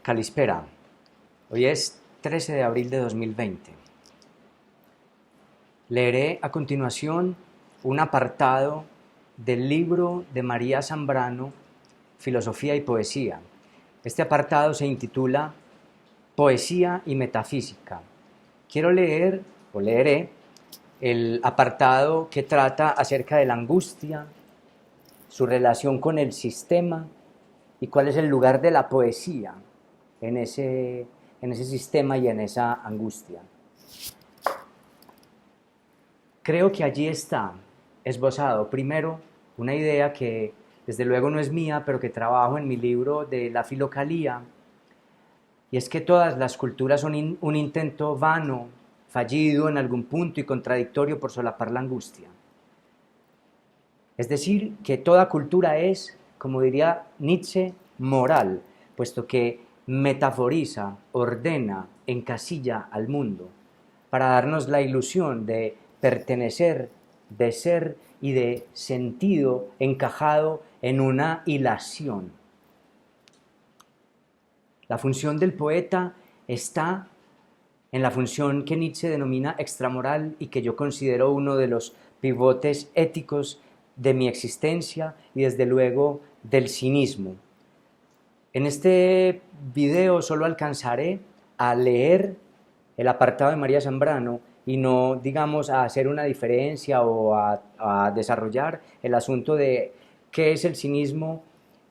Kalispera. Hoy es 13 de abril de 2020. Leeré a continuación un apartado del libro de María Zambrano, Filosofía y Poesía. Este apartado se intitula Poesía y Metafísica. Quiero leer, o leeré, el apartado que trata acerca de la angustia, su relación con el sistema y cuál es el lugar de la poesía en ese sistema y en esa angustia. Creo que allí está esbozado, primero, una idea que desde luego no es mía, pero que trabajo en mi libro de la filocalía, y es que todas las culturas son un intento vano, fallido en algún punto y contradictorio por solapar la angustia. Es decir, que toda cultura es, como diría Nietzsche, moral, puesto que metaforiza, ordena, encasilla al mundo, para darnos la ilusión de pertenecer, de ser y de sentido encajado en una hilación. La función del poeta está en la función que Nietzsche denomina extramoral y que yo considero uno de los pivotes éticos de mi existencia y desde luego del cinismo. En este video solo alcanzaré a leer el apartado de María Zambrano y no, digamos, a hacer una diferencia o a desarrollar el asunto de qué es el cinismo,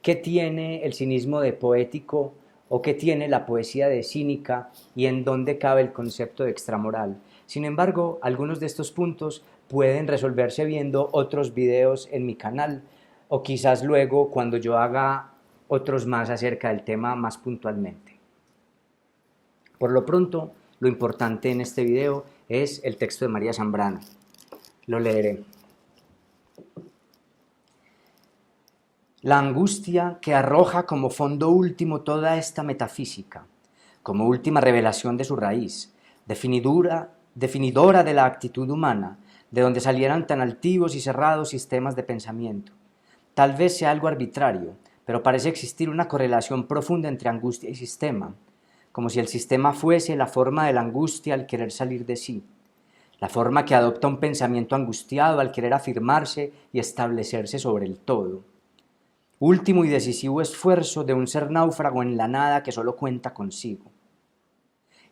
qué tiene el cinismo de poético o qué tiene la poesía de cínica y en dónde cabe el concepto de extramoral. Sin embargo, algunos de estos puntos pueden resolverse viendo otros videos en mi canal o quizás luego cuando yo haga otros más acerca del tema más puntualmente. Por lo pronto, lo importante en este video es el texto de María Zambrano. Lo leeré. La angustia que arroja como fondo último toda esta metafísica, como última revelación de su raíz, definidora de la actitud humana, de donde salieran tan altivos y cerrados sistemas de pensamiento. Tal vez sea algo arbitrario, pero parece existir una correlación profunda entre angustia y sistema, como si el sistema fuese la forma de la angustia al querer salir de sí, la forma que adopta un pensamiento angustiado al querer afirmarse y establecerse sobre el todo. Último y decisivo esfuerzo de un ser náufrago en la nada que solo cuenta consigo.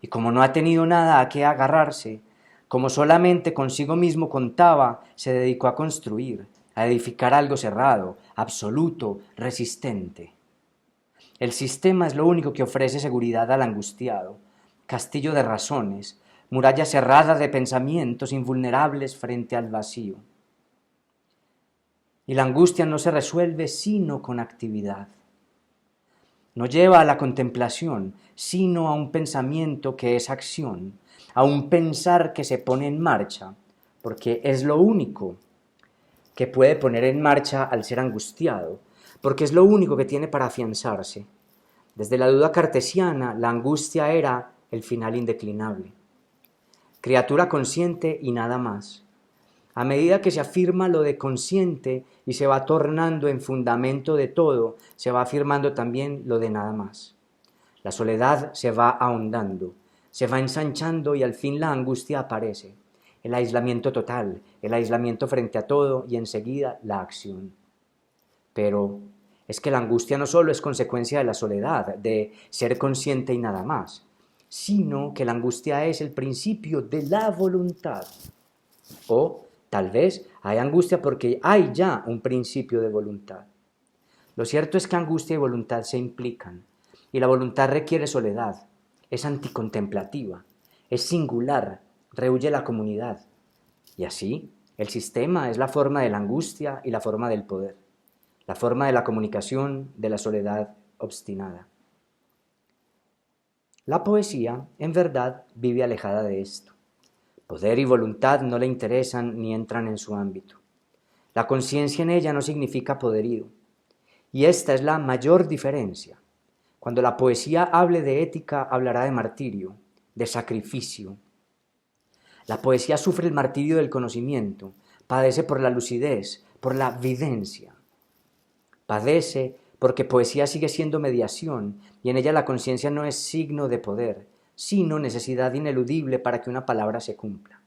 Y como no ha tenido nada a qué agarrarse, como solamente consigo mismo contaba, se dedicó a construir, a edificar algo cerrado, absoluto, resistente. El sistema es lo único que ofrece seguridad al angustiado, castillo de razones, muralla cerrada de pensamientos invulnerables frente al vacío. Y la angustia no se resuelve sino con actividad. No lleva a la contemplación, sino a un pensamiento que es acción, a un pensar que se pone en marcha, porque es lo único que puede poner en marcha al ser angustiado, porque es lo único que tiene para afianzarse. Desde la duda cartesiana, la angustia era el final indeclinable. Criatura consciente y nada más. A medida que se afirma lo de consciente y se va tornando en fundamento de todo, se va afirmando también lo de nada más. La soledad se va ahondando, se va ensanchando y al fin la angustia aparece. El aislamiento total, el aislamiento frente a todo y enseguida la acción. Pero es que la angustia no solo es consecuencia de la soledad, de ser consciente y nada más, sino que la angustia es el principio de la voluntad. O tal vez hay angustia porque hay ya un principio de voluntad. Lo cierto es que angustia y voluntad se implican, y la voluntad requiere soledad, es anticontemplativa, es singular, rehúye la comunidad. Y así, el sistema es la forma de la angustia y la forma del poder, la forma de la comunicación, de la soledad obstinada. La poesía, en verdad, vive alejada de esto. Poder y voluntad no le interesan ni entran en su ámbito. La conciencia en ella no significa poderío. Y esta es la mayor diferencia. Cuando la poesía hable de ética, hablará de martirio, de sacrificio. La poesía sufre el martirio del conocimiento, padece por la lucidez, por la videncia. Padece porque poesía sigue siendo mediación y en ella la conciencia no es signo de poder, sino necesidad ineludible para que una palabra se cumpla.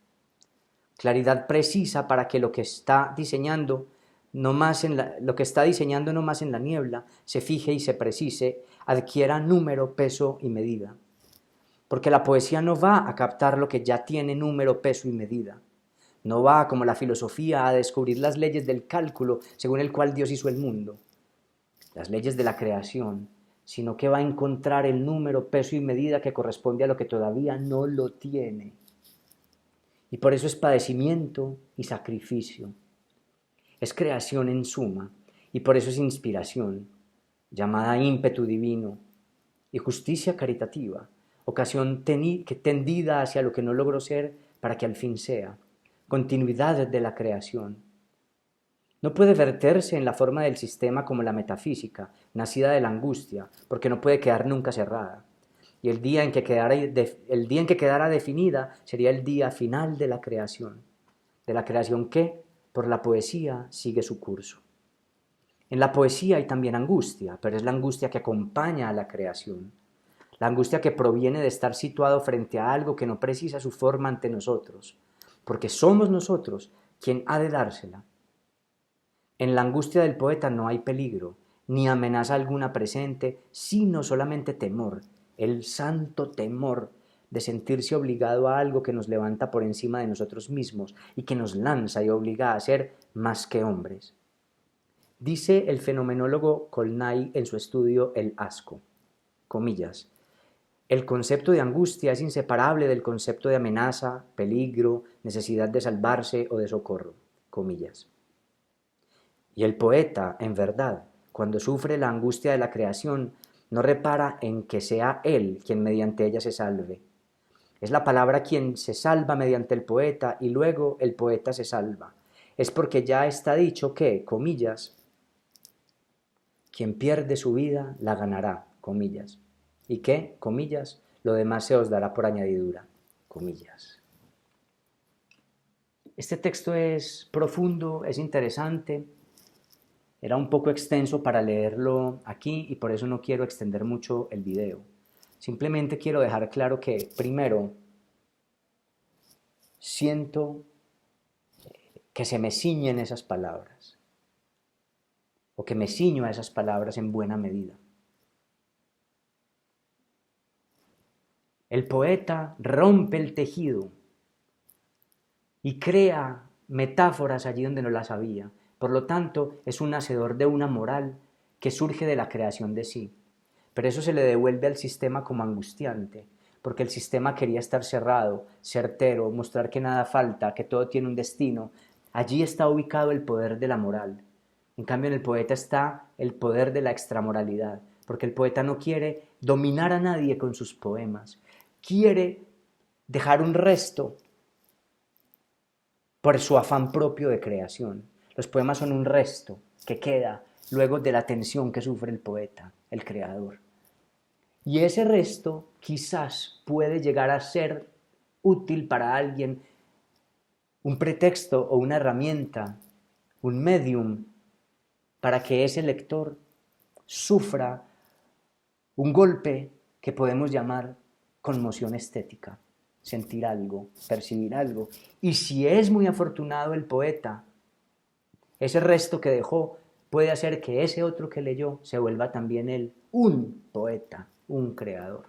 Claridad precisa para que lo que está diseñando no más en la niebla se fije y se precise, adquiera número, peso y medida. Porque la poesía no va a captar lo que ya tiene número, peso y medida. No va, como la filosofía, a descubrir las leyes del cálculo según el cual Dios hizo el mundo, las leyes de la creación, sino que va a encontrar el número, peso y medida que corresponde a lo que todavía no lo tiene. Y por eso es padecimiento y sacrificio. Es creación en suma, y por eso es inspiración, llamada ímpetu divino, y justicia caritativa, ocasión tendida hacia lo que no logró ser para que al fin sea, continuidad de la creación. No puede verterse en la forma del sistema como la metafísica, nacida de la angustia, porque no puede quedar nunca cerrada. Y el día en que quedara definida sería el día final de la creación que, por la poesía, sigue su curso. En la poesía hay también angustia, pero es la angustia que acompaña a la creación. La angustia que proviene de estar situado frente a algo que no precisa su forma ante nosotros, porque somos nosotros quien ha de dársela. En la angustia del poeta no hay peligro, ni amenaza alguna presente, sino solamente temor, el santo temor de sentirse obligado a algo que nos levanta por encima de nosotros mismos y que nos lanza y obliga a ser más que hombres. Dice el fenomenólogo Colnay en su estudio El asco, comillas, el concepto de angustia es inseparable del concepto de amenaza, peligro, necesidad de salvarse o de socorro, comillas. Y el poeta, en verdad, cuando sufre la angustia de la creación, no repara en que sea él quien mediante ella se salve. Es la palabra quien se salva mediante el poeta y luego el poeta se salva. Es porque ya está dicho que, comillas, quien pierde su vida la ganará, comillas. Y que, comillas, lo demás se os dará por añadidura, comillas. Este texto es profundo, es interesante. Era un poco extenso para leerlo aquí y por eso no quiero extender mucho el video. Simplemente quiero dejar claro que, primero, siento que se me ciñen esas palabras, o que me ciño a esas palabras en buena medida. El poeta rompe el tejido y crea metáforas allí donde no las había. Por lo tanto, es un hacedor de una moral que surge de la creación de sí. Pero eso se le devuelve al sistema como angustiante, porque el sistema quería estar cerrado, certero, mostrar que nada falta, que todo tiene un destino. Allí está ubicado el poder de la moral. En cambio, en el poeta está el poder de la extramoralidad, porque el poeta no quiere dominar a nadie con sus poemas, quiere dejar un resto por su afán propio de creación. Los poemas son un resto que queda luego de la tensión que sufre el poeta, el creador. Y ese resto quizás puede llegar a ser útil para alguien, un pretexto o una herramienta, un medium, para que ese lector sufra un golpe que podemos llamar conmoción estética, sentir algo, percibir algo. Y si es muy afortunado el poeta, ese resto que dejó puede hacer que ese otro que leyó se vuelva también él un poeta, un creador.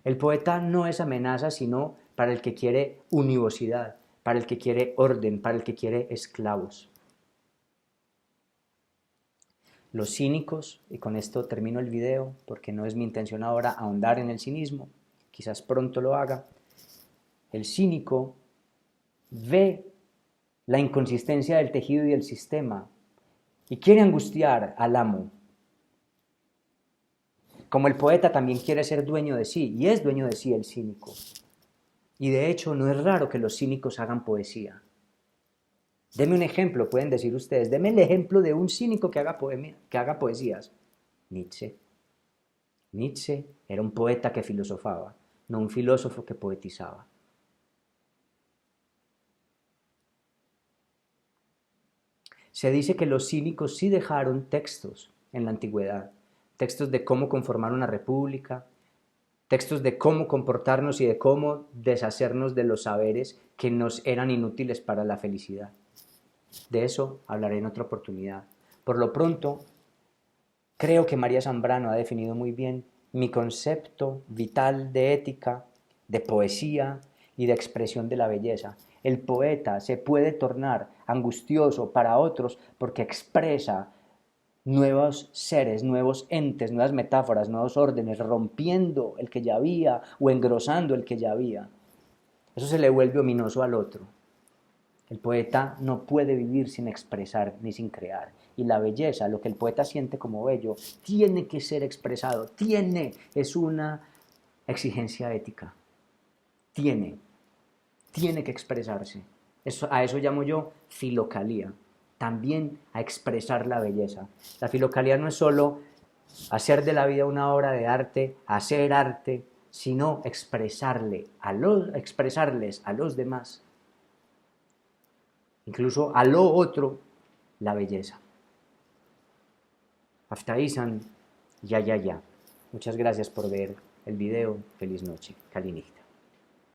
El poeta no es amenaza sino para el que quiere univocidad, para el que quiere orden, para el que quiere esclavos. Los cínicos, y con esto termino el video porque no es mi intención ahora ahondar en el cinismo, quizás pronto lo haga, el cínico ve la inconsistencia del tejido y del sistema y quiere angustiar al amo. Como el poeta también quiere ser dueño de sí, y es dueño de sí el cínico. Y de hecho no es raro que los cínicos hagan poesía. Deme un ejemplo, pueden decir ustedes, deme el ejemplo de un cínico que haga poesías. Nietzsche. Nietzsche era un poeta que filosofaba, no un filósofo que poetizaba. Se dice que los cínicos sí dejaron textos, en la antigüedad, textos de cómo conformar una república, textos de cómo comportarnos y de cómo deshacernos de los saberes que nos eran inútiles para la felicidad. De eso hablaré en otra oportunidad. Por lo pronto, creo que María Zambrano ha definido muy bien mi concepto vital de ética, de poesía y de expresión de la belleza. El poeta se puede tornar angustioso para otros porque expresa nuevos seres, nuevos entes, nuevas metáforas, nuevos órdenes, rompiendo el que ya había o engrosando el que ya había. Eso se le vuelve ominoso al otro. El poeta no puede vivir sin expresar ni sin crear. Y la belleza, lo que el poeta siente como bello, tiene que ser expresado. Es una exigencia ética. Tiene que expresarse. A eso llamo yo filocalía. También a expresar la belleza. La filocalía no es solo hacer de la vida una obra de arte, hacer arte, sino expresarles a los demás, incluso a lo otro, la belleza. Aftaisan, ya. Muchas gracias por ver el video. Feliz noche. Kalinichta.